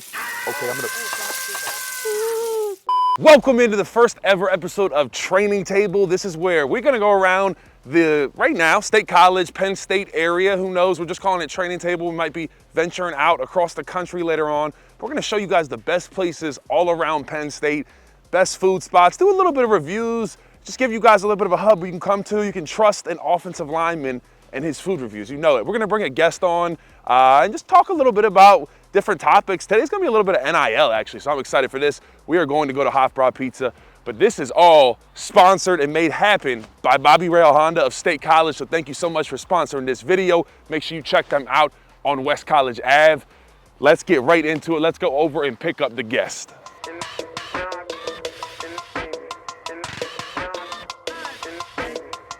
push. Okay, Welcome into the first ever episode of Training Table. This is where we're gonna go around right now, State College, Penn State area. Who knows? We're just calling it Training Table. We might be venturing out across the country later on. We're gonna show you guys the best places all around Penn State, best food spots, do a little bit of reviews, just give you guys a little bit of a hub where you can come to. You can trust an offensive lineman and his food reviews. You know it. We're gonna bring a guest on and just talk a little bit about different topics. Today's gonna be a little bit of NIL actually, so I'm excited for this. We are going to go to Hofbrau Pizza, but this is all sponsored and made happen by Bobby Rail Honda of State College, so thank you so much for sponsoring this video. Make sure you check them out on West College Ave. Let's get right into it. Let's go over and pick up the guest.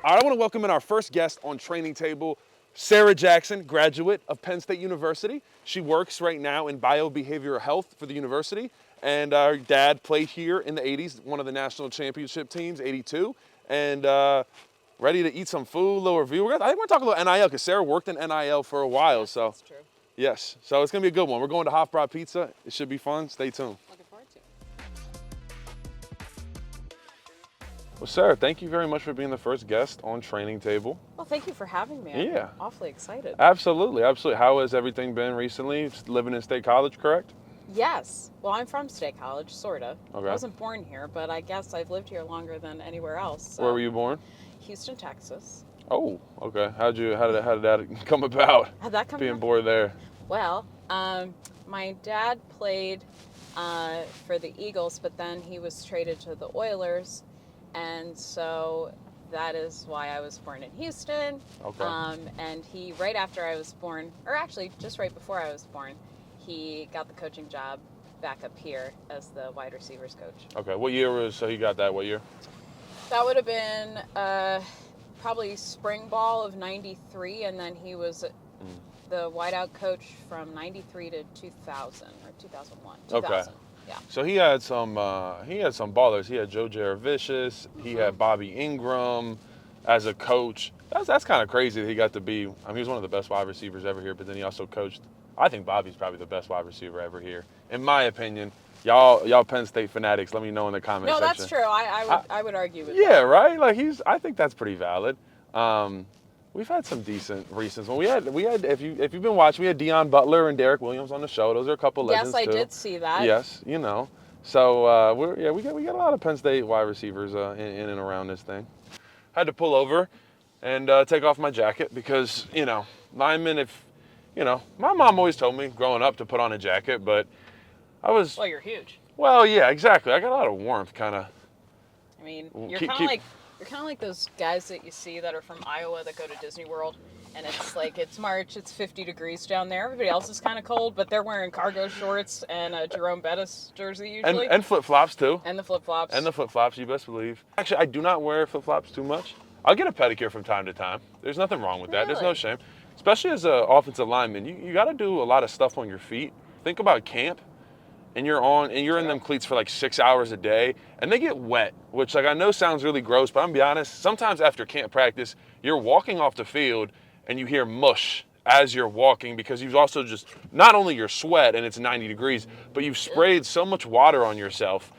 All right, I want to welcome in our first guest on Training Table, Sarah Jackson, graduate of Penn State University. She works right now in biobehavioral health for the university, and our dad played here in the 80s, one of the national championship teams, 82, and ready to eat some food, a little review. I think we're going to talk a little NIL because Sarah worked in NIL for a while, so. That's true. Yes, so it's going to be a good one. We're going to Hofbrau Pizza. It should be fun. Stay tuned. Looking forward to it. Well, Sarah, thank you very much for being the first guest on Training Table. Well, thank you for having me. I'm awfully excited. Absolutely, absolutely. How has everything been recently? Living in State College, correct? Yes. Well, I'm from State College, sort of. Okay. I wasn't born here, but I guess I've lived here longer than anywhere else. So. Where were you born? Houston, Texas. Oh, okay. How did that come about? How'd that come being about? born there? Well, my dad played for the Eagles, but then he was traded to the Oilers, and so that is why I was born in Houston. Okay. And he, right after I was born, or actually just right before I was born, he got the coaching job back up here as the wide receivers coach. Okay. What year so he got that? What year? That would have been probably spring ball of '93, and then he was the wideout coach from '93 to 2000 or 2001. 2000. Okay. Yeah. So he had some ballers. He had Joe Jaravicious. He had Bobby Ingram as a coach. That's kind of crazy that he got to be. I mean, he was one of the best wide receivers ever here. But then he also coached. I think Bobby's probably the best wide receiver ever here, in my opinion. Y'all Penn State fanatics, let me know in the comments section. No, that's true. I would argue with that. Yeah, right. Like I think that's pretty valid. We've had some decent recents. When we had if you've been watching, we had Deion Butler and Derek Williams on the show. Those are a couple legends too. Yes, I did see that. Yes, you know. So we got a lot of Penn State wide receivers in and around this thing. Had to pull over and take off my jacket because linemen. My mom always told me growing up to put on a jacket, but I was. Well, you're huge. Well, yeah, exactly. I got a lot of warmth, kind of. I mean, you're kind of like those guys that you see that are from Iowa that go to Disney World, and it's like it's March, it's 50 degrees down there. Everybody else is kind of cold, but they're wearing cargo shorts and a Jerome Bettis jersey usually. And flip-flops too. And the flip-flops. And the flip-flops, you best believe. Actually, I do not wear flip-flops too much. I'll get a pedicure from time to time. There's nothing wrong with that. Really? There's no shame. Especially as an offensive lineman, you got to do a lot of stuff on your feet. Think about camp. And you're in them cleats for like 6 hours a day, and they get wet, which like I know sounds really gross, but I'm gonna be honest, sometimes after camp practice, you're walking off the field and you hear mush as you're walking because you've also just, not only your sweat and it's 90 degrees, but you've sprayed so much water on yourself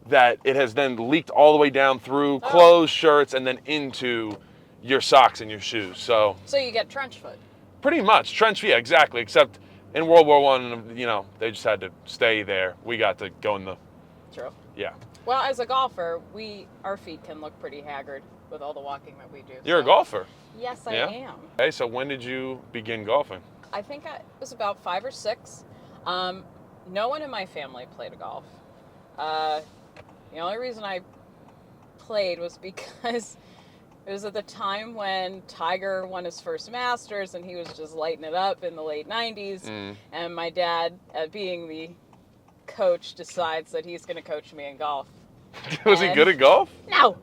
that it has then leaked all the way down through clothes, shirts, and then into your socks and your shoes. So you get trench foot. Pretty much, trench, yeah, exactly, except in World War I, they just had to stay there. We got to go in the... True. Yeah. Well, as a golfer, our feet can look pretty haggard with all the walking that we do. You're a golfer? Yes, I am. Okay, so when did you begin golfing? I think it was about 5 or 6. No one in my family played golf. The only reason I played was because... it was at the time when Tiger won his first Masters, and he was just lighting it up in the late 90s. And my dad, being the coach, decides that he's going to coach me in golf. Was he good at golf? No.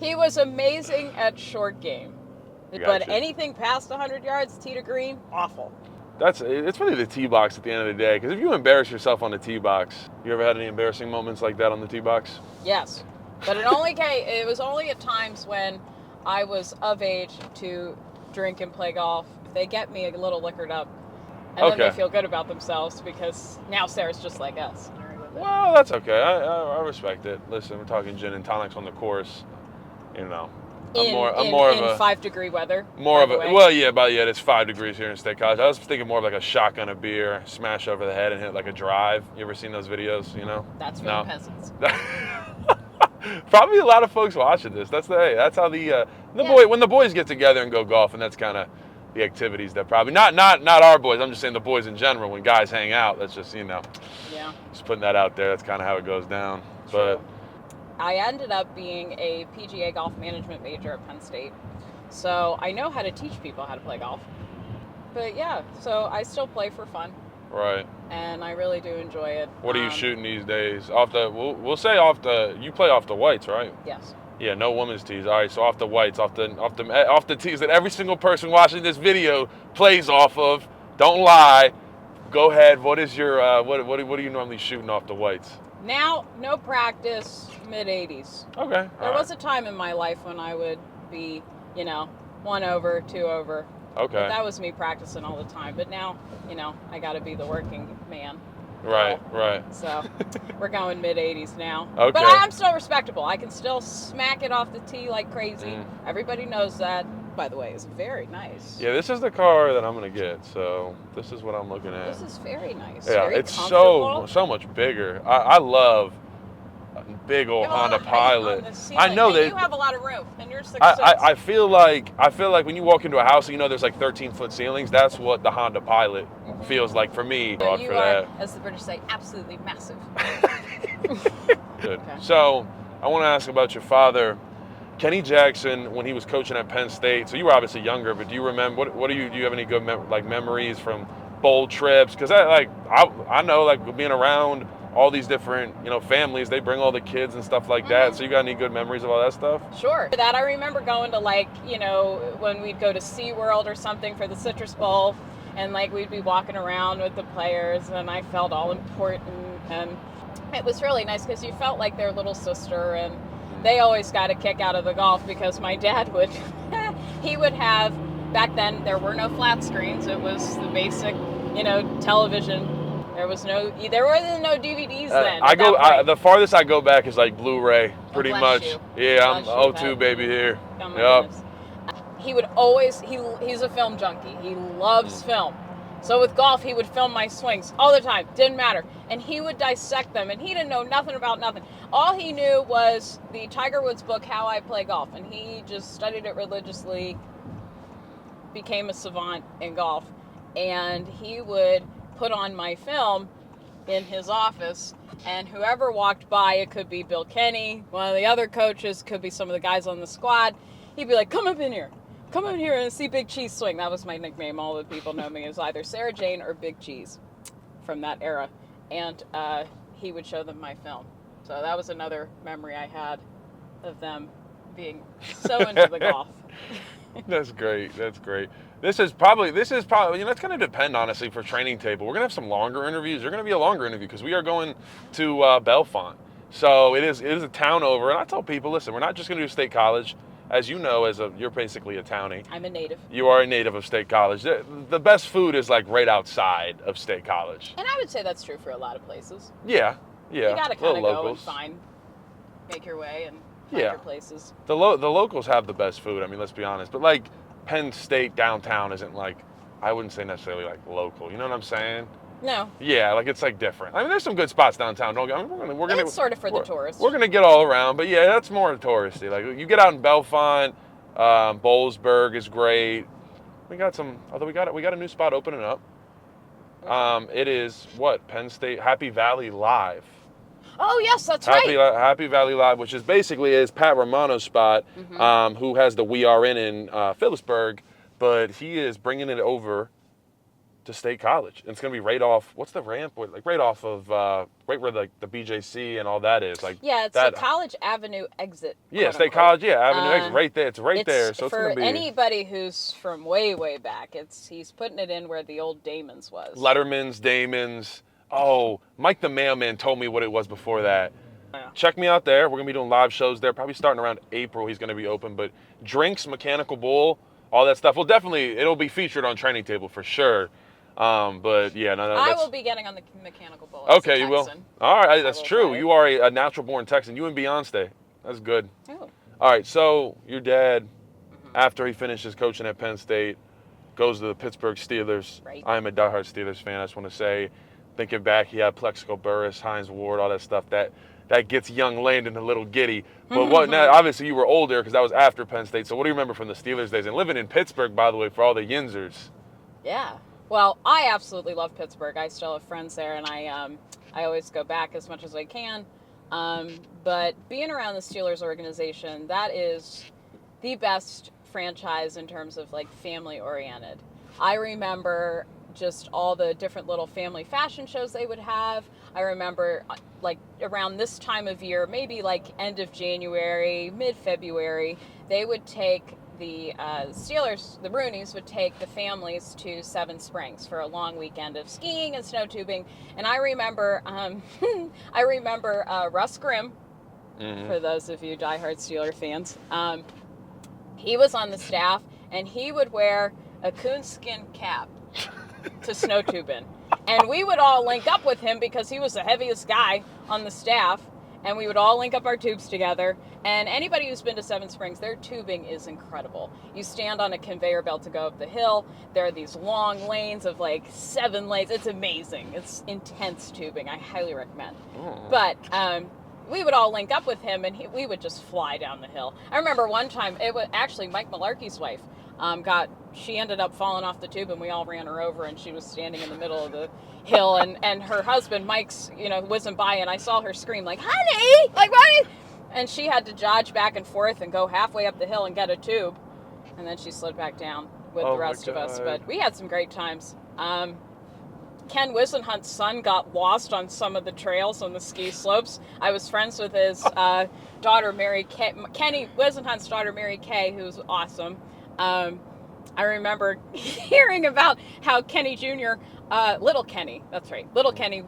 He was amazing at short game. Gotcha. But anything past 100 yards, tee to green, awful. It's really the tee box at the end of the day. Because if you embarrass yourself on the tee box, you ever had any embarrassing moments like that on the tee box? Yes. But it was only at times when I was of age to drink and play golf. If they get me a little liquored up, And then they feel good about themselves because now Sarah's just like us. Well, that's okay. I respect it. Listen, we're talking gin and tonics on the course. You know, I'm more of a 5-degree weather. More of a well, yeah, it's 5 degrees here in State College. I was thinking more of like a shotgun of beer, smash over the head, and hit like a drive. You ever seen those videos? You know, that's for the peasants. Probably a lot of folks watching this. That's how when the boys get together and go golfing. That's kind of the activities that probably not our boys. I'm just saying the boys in general. When guys hang out, that's just just putting that out there. That's kind of how it goes down. True. But I ended up being a PGA golf management major at Penn State, so I know how to teach people how to play golf. But yeah, so I still play for fun. Right. And I really do enjoy it. What are you shooting these days? You play off the whites, right? Yes. Yeah, no women's tees. All right, so off the whites, off the tees that every single person watching this video plays off of. Don't lie. Go ahead. What is your what are you normally shooting off the whites? Now, no practice, mid-80s. Okay. There was a time in my life when I would be, 1 over, 2 over. Okay. But that was me practicing all the time. But now, I got to be the working man. Right. So we're going mid-80s now. Okay. But I'm still respectable. I can still smack it off the tee like crazy. Everybody knows that. By the way, it's very nice. Yeah, this is the car that I'm going to get. So this is what I'm looking at. This is very nice. Yeah, very it's so much bigger. I love big old Honda Pilot. I know that you have a lot of room, and you're 6'6". I feel like when you walk into a house, there's like 13-foot ceilings. That's what the Honda Pilot feels like for me. So you are, as the British say, absolutely massive. Good. Okay. So I want to ask about your father, Kenny Jackson, when he was coaching at Penn State. So you were obviously younger, but do you remember do you have any good memories from bowl trips? Because I know like being around all these different, families, they bring all the kids and stuff like that. So you got any good memories of all that stuff? Sure. That I remember going to when we'd go to SeaWorld or something for the Citrus Bowl, and we'd be walking around with the players, and I felt all important, and it was really nice because you felt like their little sister, and they always got a kick out of the golf because my dad would, he would have, back then there were no flat screens, it was the basic, television. There were no DVDs then. The farthest I go back is like Blu-ray, pretty much. You. Yeah, I'm O2 baby here. Yep. He would always, he's a film junkie. He loves film. So with golf, he would film my swings all the time. Didn't matter. And he would dissect them, and he didn't know nothing about nothing. All he knew was the Tiger Woods book, How I Play Golf, and he just studied it religiously, became a savant in golf, and he would put on my film in his office, and whoever walked by, it could be Bill Kenny, one of the other coaches, could be some of the guys on the squad, he'd be like, come up in here and see Big Cheese swing. That was my nickname. All the people know me as either Sarah Jane or Big Cheese from that era, and he would show them my film. So that was another memory I had of them being so into the golf. That's great. This is probably, it's going to depend, honestly, for Training Table. We're going to have some longer interviews. They're going to be a longer interview because we are going to Bellefonte. So it is a town over. And I tell people, listen, we're not just going to do State College. As you know, you're basically a townie. I'm a native. You are a native of State College. The best food is like right outside of State College. And I would say that's true for a lot of places. Yeah. You got to kind of go and make your way and find your places. The locals have the best food. I mean, let's be honest. But like Penn State downtown isn't like, I wouldn't say necessarily like local. You know what I'm saying? No. Yeah, like it's like different. I mean, there's some good spots downtown. We're gonna. It's sort of for the tourists. We're gonna get all around, but yeah, that's more touristy. Like you get out in Bellefonte, Boalsburg is great. We got some. Although we got a new spot opening up. It is Penn State Happy Valley Live. Oh yes, that's right. Happy Valley Live, which is basically Pat Romano's spot, who has the We Are in Phillipsburg, but he is bringing it over to State College. And it's going to be right off, what's the ramp? Like right off of, right where the BJC and all that is. Like it's a College Avenue exit. Yeah, State College, Avenue exit, right there. It's right there. So it's going to be. For anybody who's from way, way back, he's putting it in where the old Damon's was. Letterman's, Damon's. Oh, Mike the Mailman told me what it was before that. Yeah. Check me out there. We're going to be doing live shows there, probably starting around April. He's going to be open. But drinks, Mechanical Bull, all that stuff. Well, definitely, it'll be featured on Training Table for sure. But yeah, no, I that's will be getting on the mechanical bull. As okay. a You will. Texan. All right, that's will true. play. You are a natural born Texan. You and Beyonce. That's good. Ooh. All right, so your dad, Mm-hmm. after he finishes coaching at Penn State, goes to the Pittsburgh Steelers. Right. I am a diehard Steelers fan. I just want to say, thinking back, he had Plexico Burris, Hines Ward, all that stuff. That gets young Landon a little giddy. But what? Now, obviously, you were older because that was after Penn State. So what do you remember from the Steelers days? And living in Pittsburgh, by the way, for all the Yinzers. Yeah. Well, I absolutely love Pittsburgh. I still have friends there, and I always go back as much as I can. But being around the Steelers organization, that is the best franchise in terms of like family oriented. I remember just all the different little family fashion shows they would have. I remember like around this time of year, maybe like end of January, mid-February, they would take the Steelers, the Roonies, would take the families to Seven Springs for a long weekend of skiing and snow tubing. And I remember, Russ Grimm, for those of you diehard Steeler fans. He was on the staff, and he would wear a coonskin cap to snow tube in. And we would all link up with him because he was the heaviest guy on the staff, and we would all link up our tubes together. And anybody who's been to Seven Springs, their tubing is incredible. You stand on a conveyor belt to go up the hill. There are these long lanes of like 7 lanes. It's amazing. It's intense tubing. I highly recommend. But we would all link up with him, and we would just fly down the hill. I remember one time, it was actually Mike Malarkey's wife. She ended up falling off the tube, and we all ran her over, and she was standing in the middle of the hill, and her husband, Mike's, whizzing by, and I saw her scream, like, honey, like, what? And she had to dodge back and forth and go halfway up the hill and get a tube, and then she slid back down with the rest of us. But we had some great times. Ken Wisenhunt's son got lost on some of the trails on the ski slopes. I was friends with his daughter, Mary Kay. Kenny Wisenhunt's daughter, Mary Kay, who's awesome. I remember hearing about how Kenny Jr., Little Kenny, that's right, Little Kenny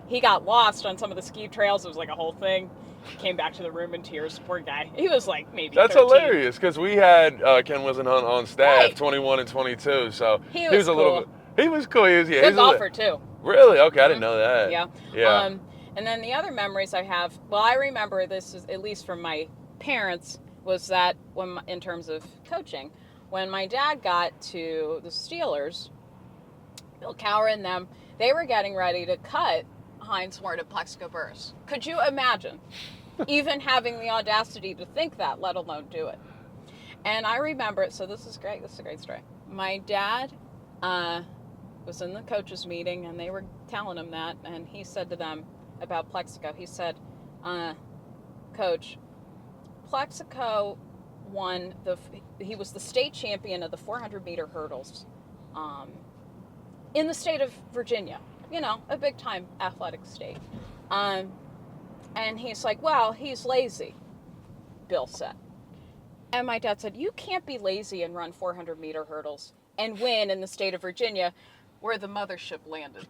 he got lost on some of the ski trails. It was like a whole thing. Came back to the room in tears. Poor guy. He was like maybe That's 13. hilarious because we had Ken Wisenhunt on staff, Right. 21 and 22. So He was a little cool. bit. He was cool. He was Good golfer too. Really? Okay, I didn't know that. Yeah. Yeah. And then the other memories I have, well, I remember this is at least from my parents, was that in terms of coaching, when my dad got to the Steelers, Bill Cowher and them, they were getting ready to cut Hines Ward and Plexico Burris. Could you imagine even having the audacity to think that, let alone do it? And I remember it. So this is great. This is a great story. My dad was in the coaches meeting, and they were telling him that, and he said to them about Plexico, he said, Coach, Plexico he was the state champion of the 400-meter hurdles in the state of Virginia, a big-time athletic state. And he's like, well, he's lazy, Bill said. And my dad said, you can't be lazy and run 400-meter hurdles and win in the state of Virginia where the mothership landed.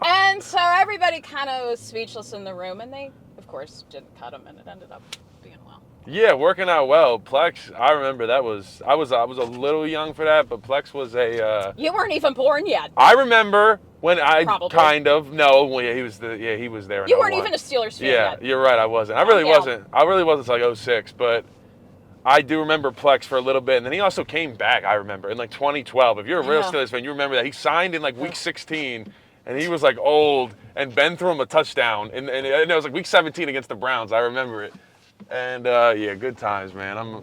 And so everybody kind of was speechless in the room, and they, of course, didn't cut him, and it ended up being well. Yeah, working out well. Plex, I remember I was a little young for that, but Plex was a. You weren't even born yet. I remember when I Probably. kind of he was there. You weren't even a Steelers fan yet. Yeah, you're right. I wasn't. I really wasn't until like 06, but I do remember Plex for a little bit, and then he also came back. I remember in like 2012. If you're a real Steelers fan, you remember that he signed in like week 16. And he was like old, and Ben threw him a touchdown, and it was like week 17 against the Browns. I remember it, and yeah, good times, man.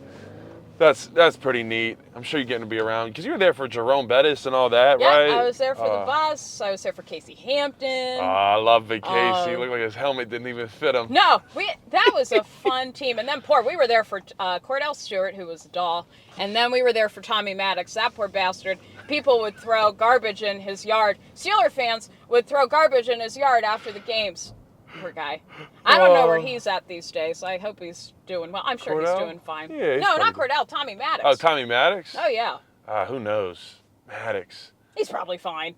That's pretty neat. I'm sure you're getting to be around because you were there for Jerome Bettis and all that, right? Yeah, I was there for the bus. I was there for Casey Hampton. I love Vacation. He looked like his helmet didn't even fit him. No, that was a fun team. And then we were there for Cordell Stewart, who was a doll, and then we were there for Tommy Maddox. That poor bastard. People would throw garbage in his yard. Steeler fans would throw garbage in his yard after the games. Poor guy. I don't know where he's at these days. I hope he's doing well. I'm sure he's doing fine. Yeah, no, not Cordell. Tommy Maddox. Oh, Tommy Maddox? Oh, yeah. Who knows? Maddox. He's probably fine.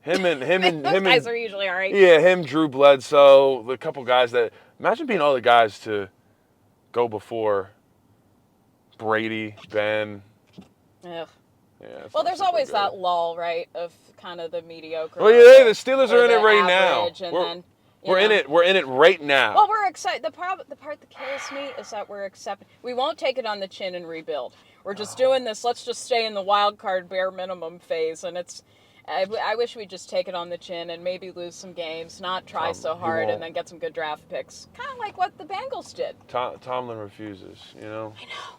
Him Those guys are usually all right. Yeah, him, Drew Bledsoe, the couple guys that... Imagine being all the guys to go before Brady, Ben... Ugh. Yeah, Well, there's always that lull, right, of kind of the mediocre. Well, yeah, the Steelers are in it right now. We're in it. We're in it right now. Well, we're excited. The part that kills me is that we're accepting. We won't take it on the chin and rebuild. We're just doing this. Let's just stay in the wild card bare minimum phase, and it's. I wish we'd just take it on the chin and maybe lose some games, not try so hard, and then get some good draft picks. Kind of like what the Bengals did. Tomlin refuses, you know. I know.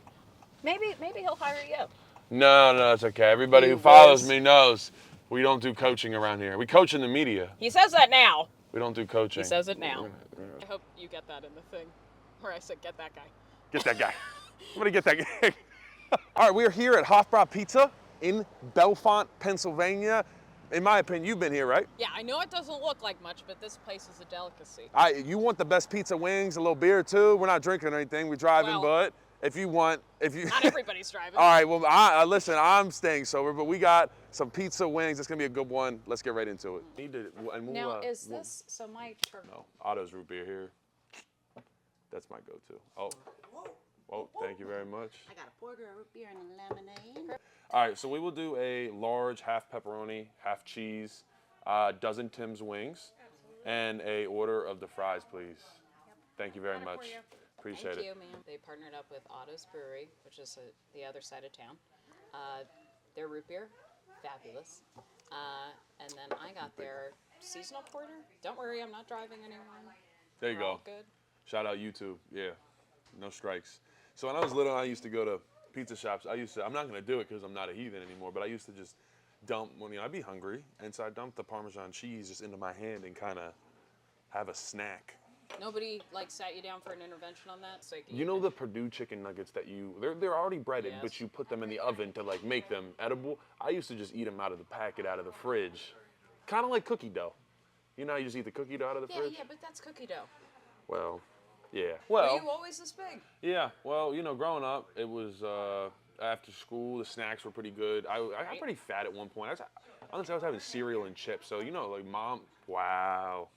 Maybe he'll hire you. No, it's okay. Everybody who follows me knows we don't do coaching around here. We coach in the media. He says that now. We don't do coaching. He says it now. I hope you get that in the thing. Or I said, get that guy. Get that guy. I'm going to get that guy. All right, we're here at Hofbrau Pizza in Bellefonte, Pennsylvania. In my opinion, you've been here, right? Yeah, I know it doesn't look like much, but this place is a delicacy. You want the best pizza, wings, a little beer too? We're not drinking or anything. We're driving, but if you want, not everybody's driving. All right, well, listen, I'm staying sober, but we got some pizza, wings. It's gonna be a good one. Let's get right into it. Now, is this so my turn? No, Otto's root beer here. That's my go-to. Oh, thank you very much. I got a porter, a root beer, and a lemonade. All right, so we will do a large half pepperoni, half cheese, dozen Tim's wings, and a order of the fries, please. Thank you very much. Appreciate it. Thank you, ma'am. They partnered up with Otto's Brewery, which is the other side of town. Their root beer, fabulous. And then I got their seasonal porter. Don't worry, I'm not driving anymore. There you go. Good. Shout out YouTube. Yeah, no strikes. So when I was little, I used to go to pizza shops. I'm not gonna do it because I'm not a heathen anymore, but I used to just dump when I'd be hungry, and so I dumped the Parmesan cheese just into my hand and kind of have a snack. Nobody sat you down for an intervention on that? So you know the Purdue chicken nuggets that they're already breaded, yes, but you put them in the oven to make them edible. I used to just eat them out of the packet, out of the fridge, kind of like cookie dough. You know how you just eat the cookie dough out of the fridge? Yeah, but that's cookie dough. Well, yeah. Were you always this big? Yeah. Well, growing up, it was after school. The snacks were pretty good. I got pretty fat at one point. Honestly, I was having cereal and chips. So mom. Wow,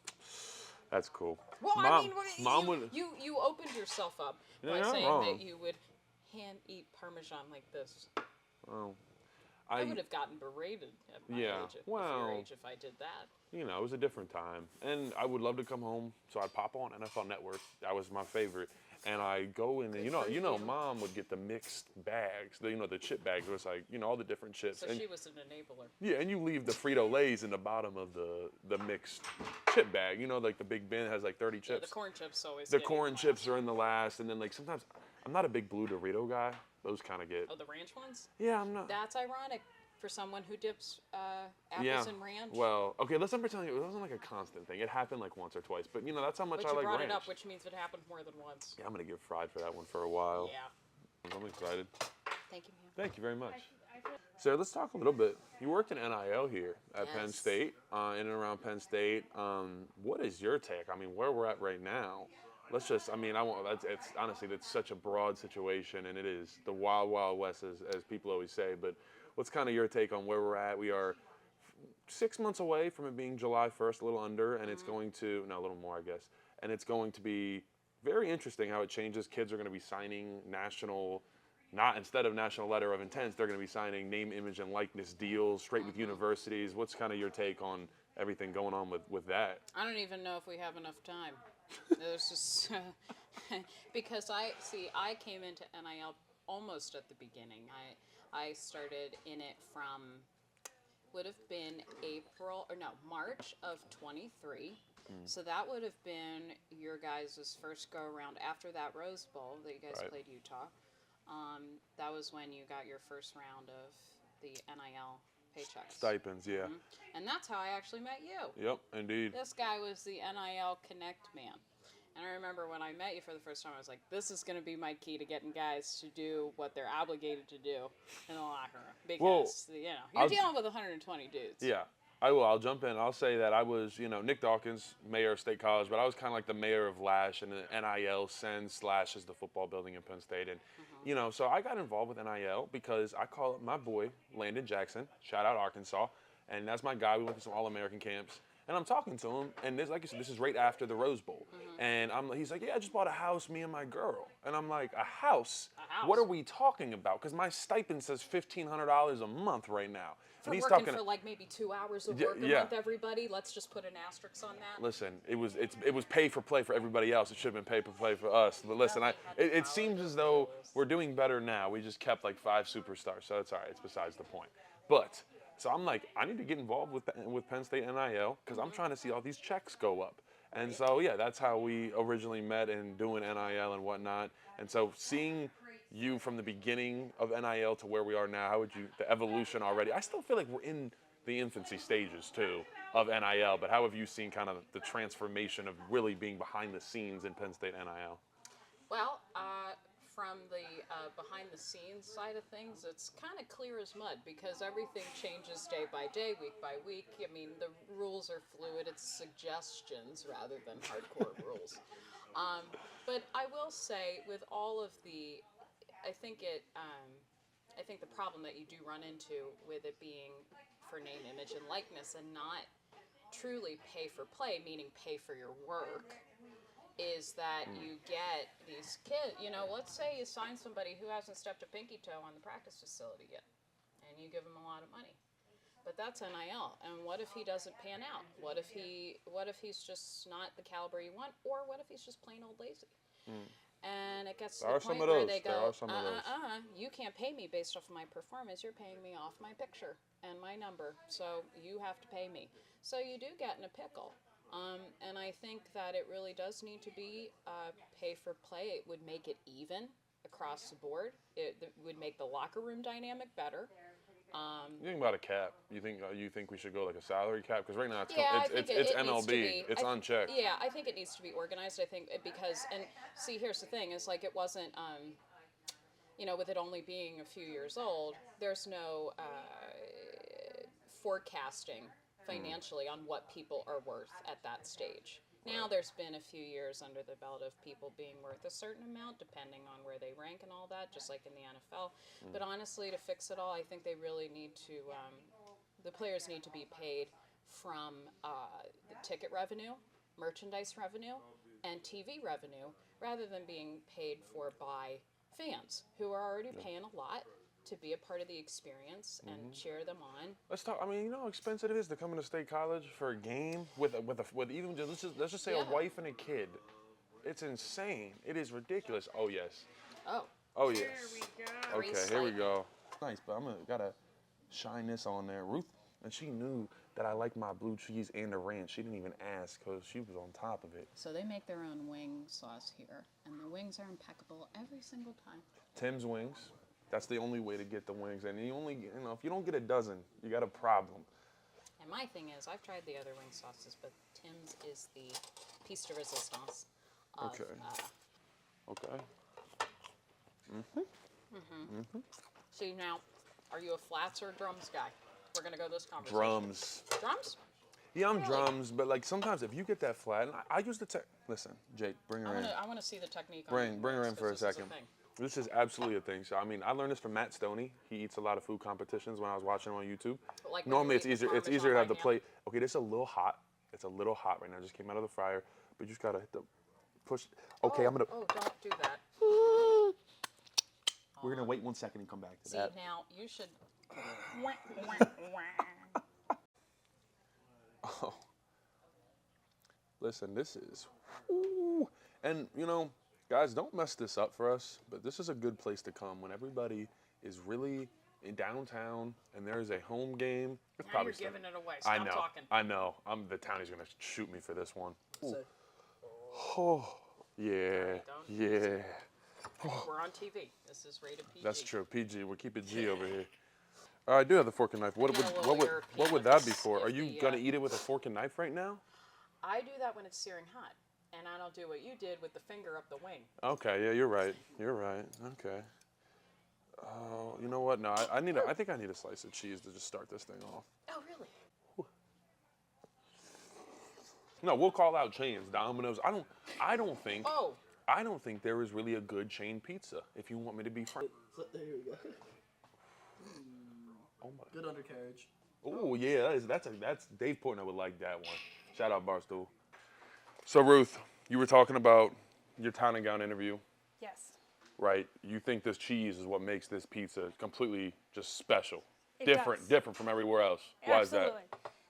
that's cool. Well, mom would. You opened yourself up by saying that you would hand eat Parmesan like this. Oh. I would have gotten berated at my age, your age if I did that. It was a different time. And I would love to come home, so I'd pop on NFL Network. That was my favorite. And I go in and, Mom would get the mixed bags, the chip bags. It was all the different chips. So she was an enabler. Yeah, and you leave the Frito-Lays in the bottom of the mixed chip bag. The big bin has 30 chips. Yeah, the corn chips always The corn chips are in the last. And then sometimes, I'm not a big blue Dorito guy. Those kind of get. Oh, the ranch ones? Yeah, I'm not. That's ironic for someone who dips apples in ranch. Well, okay, let's not tell you, it wasn't a constant thing. It happened once or twice, but that's how much I like ranch. But you brought it up, which means it happened more than once. Yeah, I'm gonna get fried for that one for a while. Yeah. I'm excited. Thank you, ma'am. Thank you very much. So let's talk a little bit. You worked in NIL here at Penn State, in and around Penn State. What is your take? Where we're at right now. Let's just, it's honestly, that's such a broad situation, and it is the wild, wild west, as people always say. But what's kind of your take on where we're at? We are 6 months away from it being July 1st, a little under, and it's going to, a little more, I guess. And it's going to be very interesting how it changes. Kids are going to be signing instead of national letter of intents, they're going to be signing name, image, and likeness deals straight with universities. What's kind of your take on everything going on with that? I don't even know if we have enough time. There's just because I came into NIL almost at the beginning. I started in it from would have been March of 23. So that would have been your guys' first go around after that Rose Bowl that you guys played Utah. That was when you got your first round of the NIL paychecks. Stipends, yeah. And that's how I actually met you. Yep, indeed. This guy was the NIL Connect man. And I remember when I met you for the first time, I was like, this is going to be my key to getting guys to do what they're obligated to do in the locker room. Because, you're dealing with 120 dudes. Yeah, I will. I'll jump in. I'll say that I was, Nick Dawkins, mayor of State College, but I was kind of like the mayor of Lash in the NIL sense. Lash is the football building in Penn State. And, so I got involved with NIL because I call it my boy, Landon Jackson, shout out Arkansas. And that's my guy. We went to some All-American camps. And I'm talking to him, and this, like I said, this is right after the Rose Bowl. And he's like, yeah, I just bought a house, me and my girl. And I'm like, a house? What are we talking about? Because my stipend says $1,500 a month right now. For working for like maybe 2 hours of work a month, everybody. Let's just put an asterisk on that. Listen, it was pay for play for everybody else. It should have been pay for play for us. But listen, it seems as though we're doing better now. We just kept like 5 superstars, so that's all right. It's besides the point. But so I'm like, I need to get involved with Penn State NIL because I'm trying to see all these checks go up. And so yeah, that's how we originally met in doing NIL and whatnot. And so seeing you from the beginning of NIL to where we are now, how would you, the evolution already? I still feel like we're in the infancy stages too of NIL, but how have you seen kind of the transformation of really being behind the scenes in Penn State NIL? Well, from the behind the scenes side of things, it's kind of clear as mud because everything changes day by day, week by week. I mean, the rules are fluid. It's suggestions rather than hardcore rules. But I will say, with all of the, I think the problem that you do run into with it being for name, image, and likeness and not truly pay for play, meaning pay for your work, is that you get these kids, let's say you sign somebody who hasn't stepped a pinky toe on the practice facility yet, and you give them a lot of money. But that's NIL, and what if he doesn't pan out? What if he's just not the caliber you want, or what if he's just plain old lazy? And it gets to the point where they go, you can't pay me based off of my performance, you're paying me off my picture and my number, so you have to pay me. So you do get in a pickle. And I think that it really does need to be pay for play. It would make it even across the board. It would make the locker room dynamic better. You think about a cap? You think we should go like a salary cap? Because right now it's MLB. It's unchecked. Yeah, I think it needs to be organized. I think because here's the thing: is like it wasn't. With it only being a few years old, there's no forecasting financially on what people are worth at that stage. Now there's been a few years under the belt of people being worth a certain amount depending on where they rank and all that, just like in the NFL. But honestly, to fix it all, I think they really need to, the players need to be paid from the ticket revenue, merchandise revenue, and TV revenue, rather than being paid for by fans who are already paying a lot to be a part of the experience and cheer them on. Let's talk. I mean, you know how expensive it is to come into State College for a game with even just, let's just say a wife and a kid. It's insane. It is ridiculous. Oh yes. Oh yes. There we go. Okay, here we go. Nice, but gotta shine this on there. Ruth, and she knew that I like my blue cheese and the ranch. She didn't even ask because she was on top of it. So they make their own wing sauce here, and the wings are impeccable every single time. Tim's Wings. That's the only way to get the wings. And if you don't get a dozen, you got a problem. And my thing is, I've tried the other wing sauces, but Tim's is the piece de resistance of, Okay. See, now, are you a flats or drums guy? We're going to go this conversation. Drums. Drums? Yeah, I'm drums, but like sometimes if you get that flat, and I use the listen, Jake, bring her in. I want to see the technique. Bring her in for a second. This is absolutely a thing. So I mean, I learned this from Matt Stoney. He eats a lot of food competitions when I was watching him on YouTube. Like normally it's easier to have the plate. Okay, this is a little hot. It's a little hot right now. It just came out of the fryer, but you just gotta hit the push. Okay, I'm gonna. Oh, don't do that. We're gonna wait 1 second and come back to that. See, now you should. Oh. Listen, this is. And guys, don't mess this up for us, but this is a good place to come when everybody is really in downtown and there's a home game. It's now you're giving it away. Stop talking. I know. The townie's gonna shoot me for this one. Oh, yeah, yeah. We're on TV. This is rated PG. That's true. PG. We'll keep it G over here. I do have the fork and knife. What would that be for? Are you gonna eat it with a fork and knife right now? I do that when it's searing hot. And I don't do what you did with the finger up the wing. Okay, yeah, you're right. You're right. Okay. Oh, you know what? No, I think I need a slice of cheese to just start this thing off. Oh, really? No, we'll call out chains, Domino's. I don't think. Oh. I don't think there is really a good chain pizza. If you want me to be frank. There you go. Oh my. Good undercarriage. Oh yeah, that's Dave Portnoy would like that one. Shout out Barstool. So Ruth, you were talking about your town and gown interview, Yes. right? You think this cheese is what makes this pizza completely just special, It different, does. different from everywhere else. Why is that? Absolutely.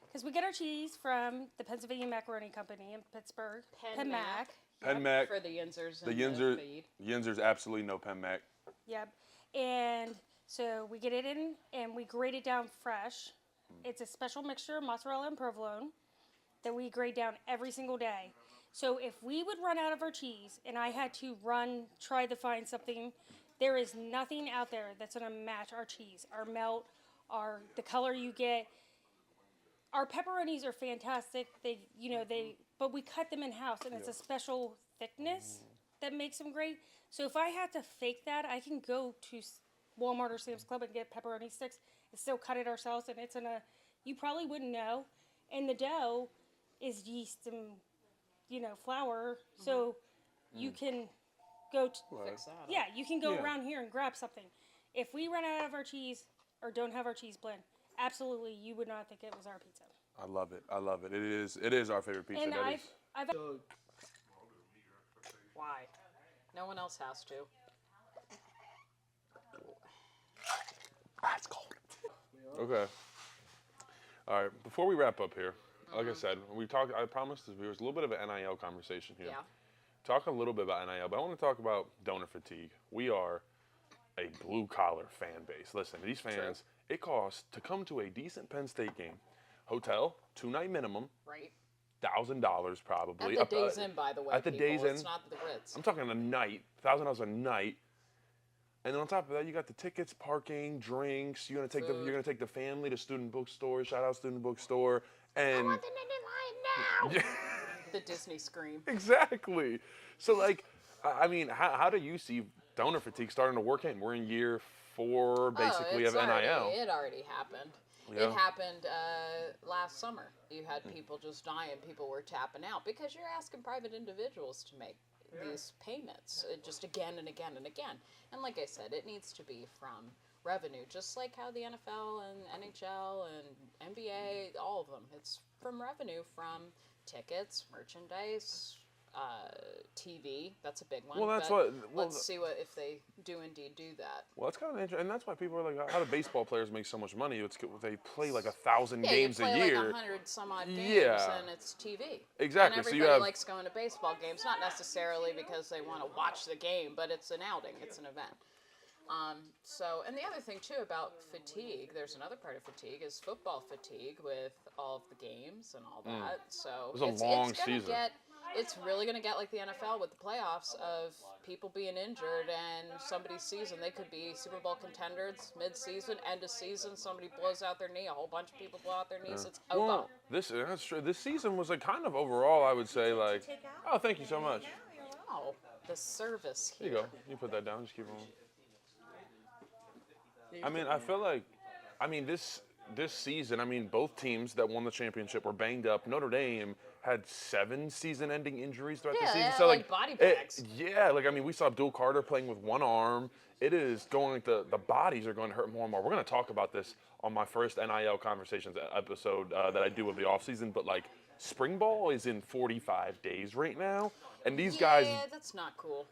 Because we get our cheese from the Pennsylvania Macaroni Company in Pittsburgh. Penn Mac. Penn Mac. For the Yinzers The and the feed. Yinzers absolutely no Penn Mac. Yep. And so we get it in and we grate it down fresh. It's a special mixture of mozzarella and provolone that we grate down every single day. So if we would run out of our cheese and I had to try to find something, there is nothing out there that's going to match our cheese, our melt, the color you get. Our pepperonis are fantastic. But we cut them in house, and it's a special thickness that makes them great. So if I had to fake that, I can go to Walmart or Sam's Club and get pepperoni sticks and still cut it ourselves, and it's you probably wouldn't know. And the dough is yeast and flour, so you can go. Fix that. Yeah, you can go Yeah. around here and grab something. If we run out of our cheese or don't have our cheese blend, absolutely, you would not think it was our pizza. I love it. I love it. It is our favorite pizza. And That is. I've Why? No one else has to. It's cold. Okay. All right. Before we wrap up here, like I said, I promised the viewers a little bit of an NIL conversation here. Yeah. Talk a little bit about NIL, but I want to talk about donor fatigue. We are a blue collar fan base. Listen, these fans, it costs to come to a decent Penn State game. Hotel, 2-night minimum, Right. $1,000 probably. At the Days Inn, by the way. At the people. Days It's Inn. not the Ritz. I'm talking a night, $1,000 a night. And then on top of that, you got the tickets, parking, drinks. You're gonna take the family to Student Bookstore. Shout out Student Bookstore. And I want the line now. The Disney scream. exactly. So like, I mean, how do you see donor fatigue starting to work in? We're in year 4 basically of NIL. It already happened. Yeah. It happened last summer. You had people just dying. People were tapping out because you're asking private individuals to make these payments just again and again and again. And like I said, it needs to be from revenue, just like how the NFL and NHL and NBA, all of them. It's from revenue from tickets, merchandise, TV. That's a big one. Well, that's but what. let's see if they do indeed do that. Well, that's kind of interesting, and that's why people are like, "How do baseball players make so much money?" They play like 1,000 Yeah, games you play a year. like 100 some odd games, Yeah. and it's TV. Exactly, And so everybody you have- likes going to baseball games, not necessarily because they want to watch the game, but it's an outing, it's an event. And the other thing too about fatigue, there's another part of fatigue is football fatigue with all of the games and all that. So It was a long it's gonna season. it's really going to get like the NFL with the playoffs of people being injured and somebody's season. They could be Super Bowl contenders mid-season, end of season. Somebody blows out their knee. A whole bunch of people blow out their knees. It's over. Well, that's true. This season was like kind of overall, I would say, like. Oh, thank you so much. Oh, the service Here here. you go. You put that down. Just keep rolling. I mean, I feel like, this season, both teams that won the championship were banged up. Notre Dame had 7 season-ending injuries throughout the Yeah, season. they had, So like, body bags. We saw Abdul Carter playing with one arm. It is going to, the bodies are going to hurt more and more. We're going to talk about this on my first NIL Conversations episode that I do of the offseason, but like, spring ball is in 45 days right now. And these guys, Yeah, that's not cool.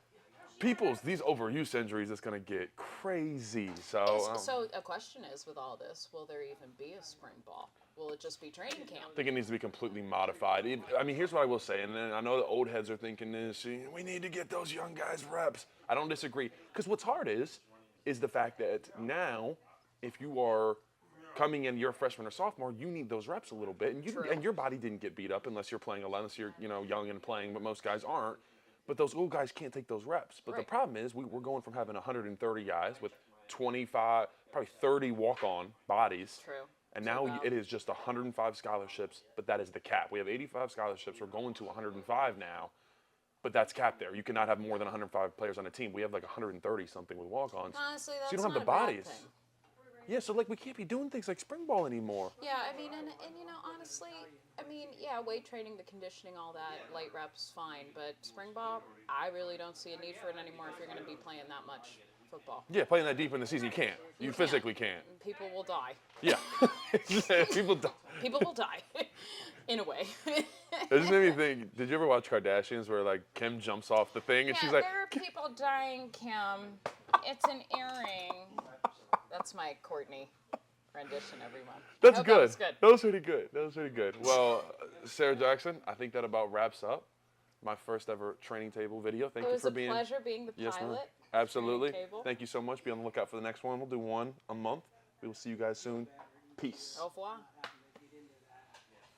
these overuse injuries, it's going to get crazy. So So a question is, with all this, will there even be a spring ball? Will it just be training camp? I think it needs to be completely modified. Here's what I will say, and then I know the old heads are thinking this, we need to get those young guys reps. I don't disagree. Because what's hard is the fact that now, if you are coming in, you're a freshman or sophomore, you need those reps a little bit. And your body didn't get beat up unless you're playing a lot, unless you're young and playing, but most guys aren't. But those old guys can't take those reps. But the Right. problem is we're going from having 130 guys with 25, probably 30 walk-on bodies. True. And So now about- it is just 105 scholarships, but that is the cap. We have 85 scholarships. We're going to 105 now, but that's capped there. You cannot have more than 105 players on a team. We have like 130 something with walk-ons. Honestly, that's so you don't have not the a bad bodies. thing. Yeah, so like we can't be doing things like spring ball anymore. Yeah, and honestly, weight training, the conditioning, all that, light reps, fine. But spring ball, I really don't see a need for it anymore if you're going to be playing that much football. Yeah, playing that deep in the season, you can't. You physically can't. People will die. Yeah. People don't. People will die, in a way. It just made me think, did you ever watch Kardashians where like Kim jumps off the thing and Yeah, she's like, there are people dying, Kim. It's an earring. That's my Courtney rendition, everyone. that's I hope good. That was good. That was pretty good. That was pretty good. Well, Sarah Jackson, I think that about wraps up my first ever training table video. Thank It you was for a being. pleasure being the Yes, ma'am. pilot. Absolutely. Training table. Thank you so much. Be on the lookout for the next one. We'll do one a month. We will see you guys soon. Peace. Au revoir.